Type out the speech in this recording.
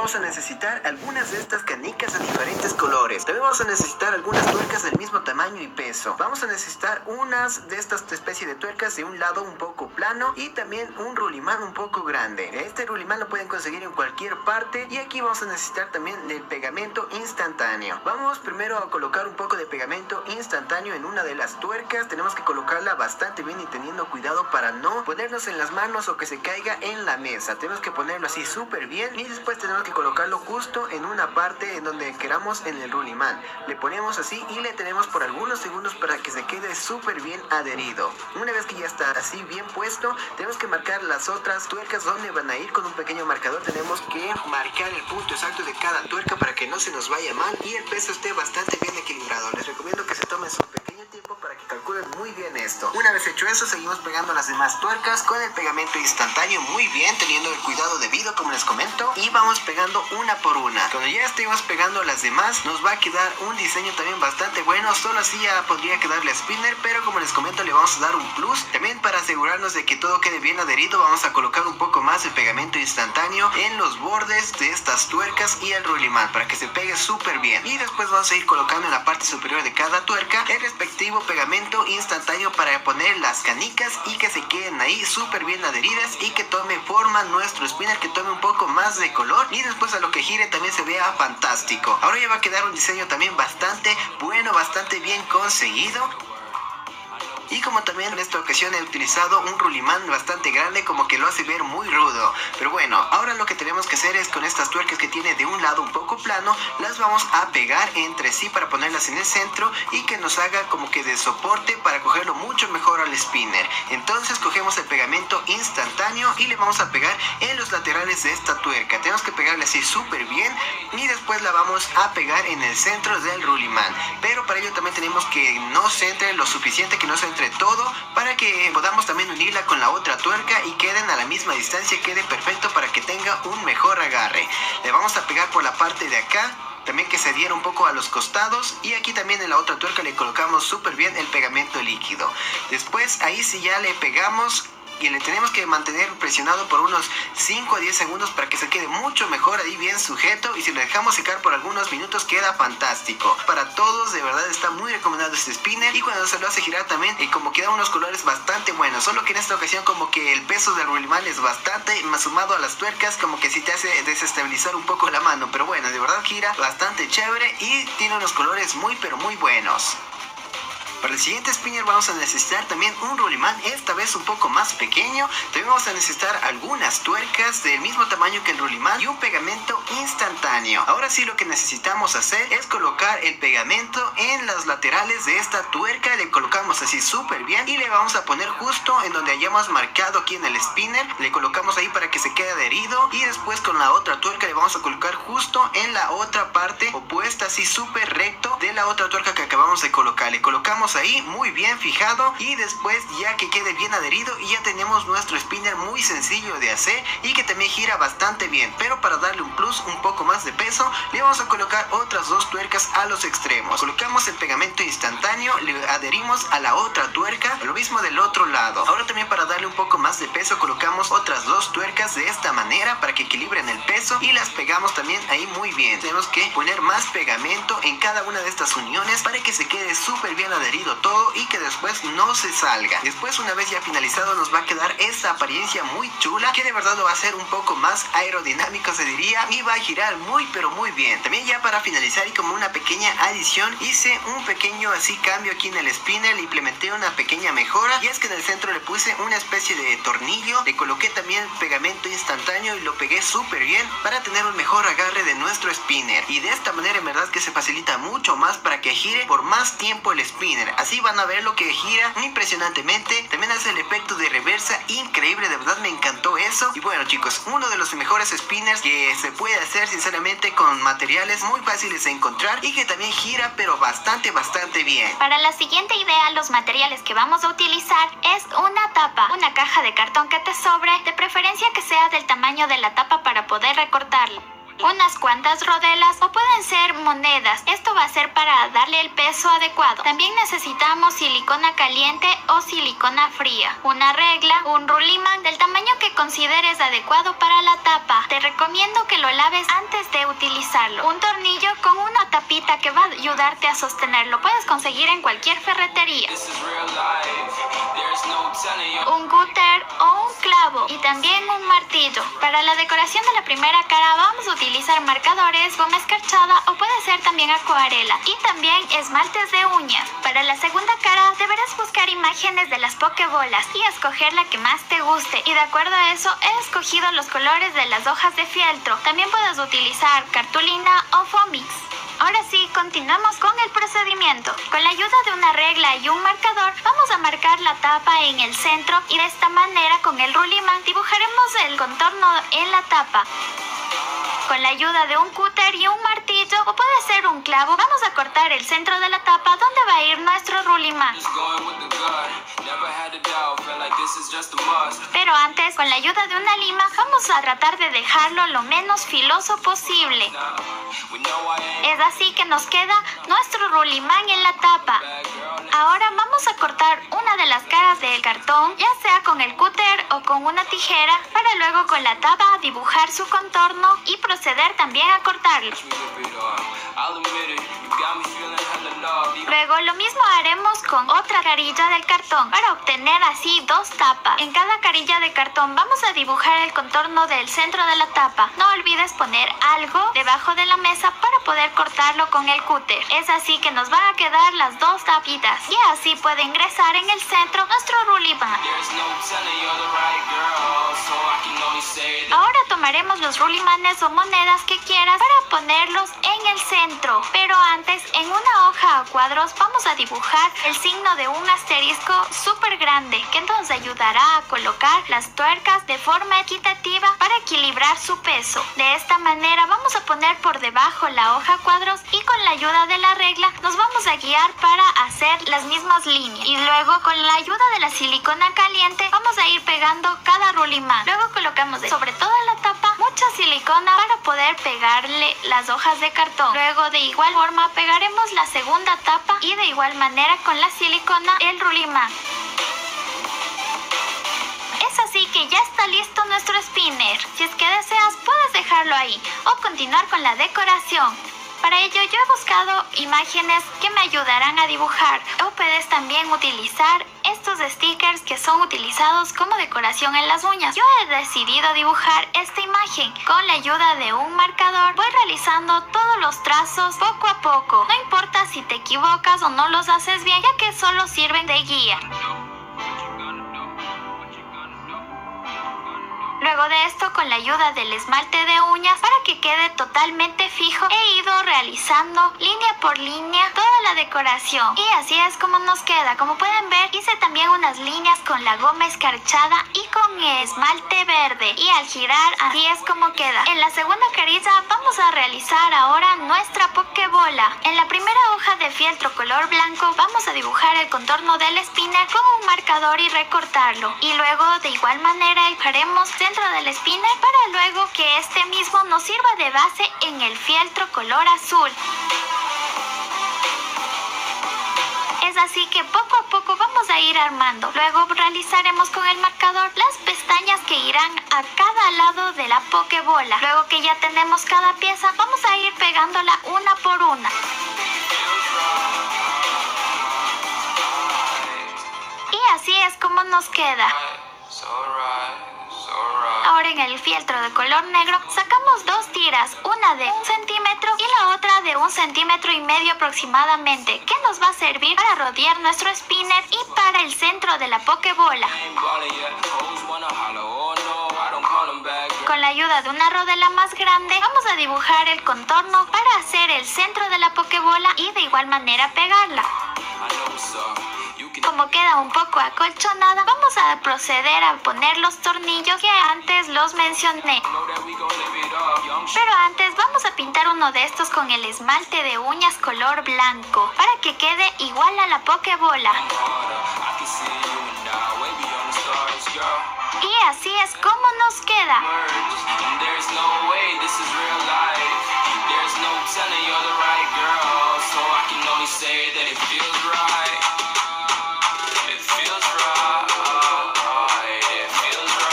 Vamos a necesitar algunas de estas canicas de diferentes colores. También vamos a necesitar algunas tuercas del mismo tamaño y peso. Vamos a necesitar unas de estas especie de tuercas de un lado un poco plano y también un rulimán un poco grande. Este rulimán lo pueden conseguir en cualquier parte y aquí vamos a necesitar también el pegamento instantáneo. Vamos primero a colocar un poco de pegamento instantáneo en una de las tuercas. Tenemos que colocarla bastante bien y teniendo cuidado para no ponernos en las manos o que se caiga en la mesa. Tenemos que ponerlo así súper bien y después tenemos que colocarlo justo en una parte en donde queramos en el rulimán. Le ponemos así y le tenemos por algunos segundos para que se quede súper bien adherido. Una vez que ya está así bien puesto, tenemos que marcar las otras tuercas donde van a ir con un pequeño marcador. Tenemos que marcar el punto exacto de cada tuerca para que no se nos vaya mal y el peso esté bastante bien equilibrado. Les recomiendo que se tomen su pequeño tiempo para que calculen muy bien esto. Una vez hecho eso, seguimos pegando las demás tuercas con el pegamento instantáneo muy bien, teniendo el cuidado debido como les comento, y vamos pegando una por una. Cuando ya estemos pegando las demás, nos va a quedar un diseño también bastante bueno. Solo así ya podría quedarle spinner, pero como les comento le vamos a dar un plus. También para asegurarnos de que todo quede bien adherido, vamos a colocar un poco más de pegamento instantáneo en los bordes de estas tuercas y el rulimán para que se pegue súper bien. Y después vamos a ir colocando en la parte superior de cada tuerca el respectivo pegamento instantáneo para poner las canicas y que se queden ahí súper bien adheridas y que tome forma nuestro spinner, que tome un poco más de color y después a lo que gire también se vea fantástico. Ahora ya va a quedar un diseño también bastante bueno, bastante bien conseguido. Y como también en esta ocasión he utilizado un rulimán bastante grande, como que lo hace ver muy rudo. Pero bueno, ahora lo que tenemos que hacer es con estas tuercas que tiene de un lado un poco plano, las vamos a pegar entre sí para ponerlas en el centro y que nos haga como que de soporte para cogerlo mucho mejor al spinner. Entonces cogemos el pegamento instantáneo y le vamos a pegar en los laterales de esta tuerca. Tenemos que pegarle así súper bien y después la vamos a pegar en el centro del rulimán. Pero para ello también tenemos que no se entre lo suficiente, que no se entre todo, para que podamos también unirla con la otra tuerca y queden a la misma distancia, quede perfecto para que tenga un mejor agarre. Le vamos a pegar por la parte de acá, también que se adhiera un poco a los costados, y aquí también en la otra tuerca le colocamos súper bien el pegamento líquido. Después ahí sí ya le pegamos y le tenemos que mantener presionado por unos 5 a 10 segundos para que se quede mucho mejor ahí bien sujeto, y si lo dejamos secar por algunos minutos queda fantástico. Para todos de verdad está muy recomendado este spinner, y cuando se lo hace girar también como quedan unos colores bastante buenos, solo que en esta ocasión como que el peso del rulimán es bastante, más sumado a las tuercas como que sí te hace desestabilizar un poco la mano, pero bueno, de verdad gira bastante chévere y tiene unos colores muy pero muy buenos. Para el siguiente spinner vamos a necesitar también un rulimán, esta vez un poco más pequeño. También vamos a necesitar algunas tuercas del mismo tamaño que el rulimán y un pegamento instantáneo. Ahora sí, lo que necesitamos hacer es colocar el pegamento en las laterales de esta tuerca. Le colocamos así súper bien y le vamos a poner justo en donde hayamos marcado aquí en el spinner. Le colocamos ahí para que se quede adherido, y después con la otra tuerca le vamos a colocar justo en la otra parte opuesta, así súper recto de la otra tuerca que acabamos de colocar. Le colocamos ahí muy bien fijado, y después ya que quede bien adherido y ya tenemos nuestro spinner muy sencillo de hacer y que también gira bastante bien. Pero para darle un plus, un poco más de peso, le vamos a colocar otras dos tuercas a los extremos. Colocamos el pegamento instantáneo, le adherimos a la otra tuerca, lo mismo del otro lado. Ahora también para darle un poco más de peso colocamos otras dos tuercas de esta manera para que equilibren el peso, y las pegamos también ahí muy bien. Tenemos que poner más pegamento en cada una de estas uniones para que se quede súper bien adherido todo y que después no se salga. Después, una vez ya finalizado, nos va a quedar esta apariencia muy chula, que de verdad lo va a hacer un poco más aerodinámico, se diría, y va a girar muy pero muy bien. También ya para finalizar y como una pequeña adición, hice un pequeño así cambio aquí en el spinner, le implementé una pequeña mejora, y es que en el centro le puse una especie de tornillo, le coloqué también pegamento instantáneo y lo pegué súper bien para tener un mejor agarre de nuestro spinner, y de esta manera en verdad que se facilita mucho más para que gire por más tiempo el spinner. Así van a ver lo que gira impresionantemente. También hace el efecto de reversa increíble, de verdad me encantó eso. Y bueno chicos, uno de los mejores spinners que se puede hacer sinceramente, con materiales muy fáciles de encontrar y que también gira pero bastante bien. Para la siguiente idea, los materiales que vamos a utilizar es una tapa, una caja de cartón que te sobre, de preferencia que sea del tamaño de la tapa para poder recortarlo. unas cuantas rodelas o pueden ser monedas. Esto va a ser para darle el peso adecuado. También necesitamos silicona caliente o silicona fría, una regla, un rulimán del tamaño que consideres adecuado para la tapa. Te recomiendo que lo laves antes de utilizarlo. Un tornillo con una tapita que va a ayudarte a sostenerlo. Puedes conseguir en cualquier ferretería. Un cúter o un clavo y también un martillo. Para la decoración de la primera cara vamos a utilizar marcadores, goma escarchada o puede ser también acuarela y también esmaltes de uñas. Para la segunda cara deberás buscar imágenes de las pokebolas y escoger la que más te guste, y de acuerdo a eso he escogido los colores de las hojas de fieltro. También puedes utilizar cartulina o Foamix. Ahora sí, continuamos con el procedimiento. Con la ayuda de una regla y un marcador, vamos a marcar la tapa en el centro y de esta manera con el rulimán dibujaremos el contorno en la tapa. Con la ayuda de un cúter y un martillo, o puede ser un clavo, vamos a cortar el centro de la tapa donde va a ir nuestro rulimán. Pero antes, con la ayuda de una lima, vamos a tratar de dejarlo lo menos filoso posible. Es así que nos queda nuestro rulimán en la tapa. Ahora vamos a cortar una de las caras del cartón, ya sea con el cúter o con una tijera, para luego con la tapa dibujar su contorno y proceder también a cortarlo. Luego lo mismo haremos con otra carilla del cartón para obtener así dos tapas. En cada carilla de cartón vamos a dibujar el contorno del centro de la tapa. No olvides poner algo debajo de la mesa para poder cortarlo con el cúter. Es así que nos van a quedar las dos tapitas y así puede ingresar en el centro nuestro rulimán. Ahora tomaremos los rulimanes o monedas que quieras para ponerlos en el centro, pero antes en una hoja a cuadros vamos a dibujar el signo de un asterisco súper grande que nos ayudará a colocar las tuercas de forma equitativa para equilibrar su peso. De esta manera vamos a poner por debajo la hoja a cuadros y con la ayuda de la regla nos vamos a guiar para hacer las mismas líneas, y luego con la ayuda de la silicona caliente vamos a ir pegando cada rulimán. Luego colocamos sobre toda la tapa mucha silicona para poder pegarle las hojas de cartón. Luego de igual forma pegaremos la segunda tapa y de igual manera con la silicona el rulimán. Es así que ya está listo nuestro spinner. Si es que deseas puedes dejarlo ahí o continuar con la decoración. Para ello yo he buscado imágenes que me ayudarán a dibujar, o puedes también utilizar estos stickers que son utilizados como decoración en las uñas. Yo he decidido dibujar esta imagen. Con la ayuda de un marcador voy realizando todos los trazos poco a poco. No importa si te equivocas o no los haces bien, ya que solo sirven de guía. Luego de esto, con la ayuda del esmalte de uñas, para que quede totalmente fijo, he ido realizando línea por línea toda la decoración. Y así es como nos queda. Como pueden ver, hice también unas líneas con la goma escarchada y con esmalte verde. Y al girar, así es como queda. En la segunda carilla vamos a realizar ahora nuestra pokebola. En la primera hoja de fieltro color blanco vamos a dibujar el contorno del spinner con un marcador y recortarlo. Y luego de igual manera dibujaremos dentro del spinner para luego que este mismo nos sirva de base en el fieltro color azul. Es así que poco a poco vamos a ir armando. Luego realizaremos con el marcador las pestañas que irán a cada lado de la pokebola. Luego que ya tenemos cada pieza, vamos a ir pegándola una por una. Y así es como nos queda. Ahora en el fieltro de color negro sacamos dos tiras, una de 1 centímetro y la otra de 1,5 centímetros aproximadamente, que nos va a servir para rodear nuestro spinner y para el centro de la pokebola. Con la ayuda de una rodela más grande vamos a dibujar el contorno para hacer el centro de la pokebola y de igual manera pegarla. Como queda un poco acolchonada, vamos a proceder a poner los tornillos que antes los mencioné. Pero antes vamos a pintar uno de estos con el esmalte de uñas color blanco para que quede igual a la pokebola. Y así es como nos queda. telling you